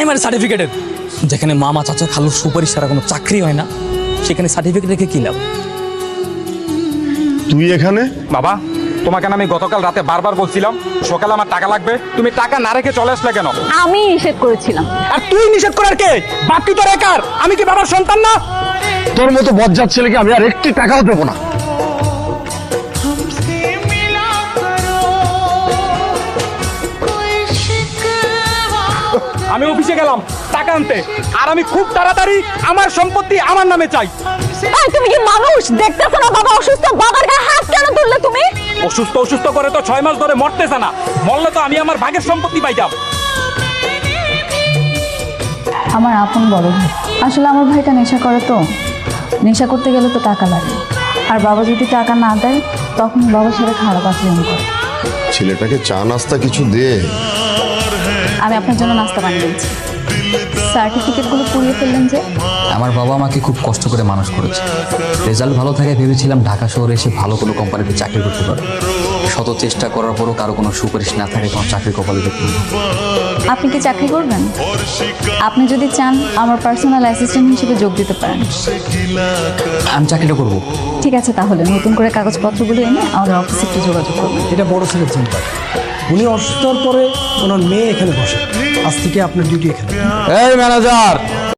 Primary সার্টিফিকেটের। যেখানে মামা চাচা খালুর সুপারিশ ছাড়া কোনো চাকরি হয় না, সেখানে সার্টিফিকেট রেখে কি লাভ? তুই এখানে? বাবা, তোমাকে না আমি গতকাল রাতে বারবার বলছিলাম সকালে আমার টাকা লাগবে, তুমি টাকা না রেখে চলে আসলে কেন? আমি নিষেধ করেছিলাম। আর তুই নিষেধ করার কে? বাকি তোর একার, আমি কি বাবার সন্তান না? তোর মতো বজ্জাত ছেলেকে আমি আর একটি টাকাও দেবো না। আমি অফিসে গেলাম টাকা আনতে, আর আমি খুব তাড়াতাড়ি আমার সম্পত্তি আমার নামে চাই। এই তুমি কি মানুষ? দেখতেছো না বাবা অসুস্থ, বাবার গায়ে হাত কেন তুললে তুমি? অসুস্থ অসুস্থ করে তো 6 মাস ধরে মরতেছে না, মরলে তো আমি আমার ভাগের সম্পত্তি পাইতাম। আমার আপন বড় ভাই। আসলে আমার ভাইটা নেশা করে, তো নেশা করতে গেলে তো টাকা লাগে, আর বাবা যদি টাকা না দেয় তখন বাবার সাথে খারাপ আচরণ করে। ছেলেটাকে চা নাস্তা কিছু দে। আমি আপনার জন্য নাস্তা বানিয়ে দিচ্ছি। সার্টিফিকেটগুলো পুড়িয়ে ফেললেন যে? আমার বাবা আমাকে খুব কষ্ট করে মানুষ করেছে। রেজাল্ট ভালো থাকে ভেবেছিলাম ঢাকা শহরে এসে ভালো কোনো কোম্পানিতে চাকরি করতে পারবো। শত চেষ্টা করার পরও কারো কোনো সুপারিশ না থাকে, কোনো চাকরি কপালে দেখুন। আপনি কি চাকরি করবেন? আপনি যদি চান আমার পার্সোনাল অ্যাসিস্ট্যান্ট হিসেবে যোগ দিতে পারেন। আমি চাকরিটা করবো। ঠিক আছে, তাহলে নতুন করে কাগজপত্রগুলো এনে আমাদের অফিসে একটু যোগাযোগ করবেন। এটা বড় ছেলের চিন্তা। উনি অসুস্থর পরে ওনার মেয়ে এখানে বসে। আজ থেকে আপনার ডিউটি এখানে। এই ম্যানেজার,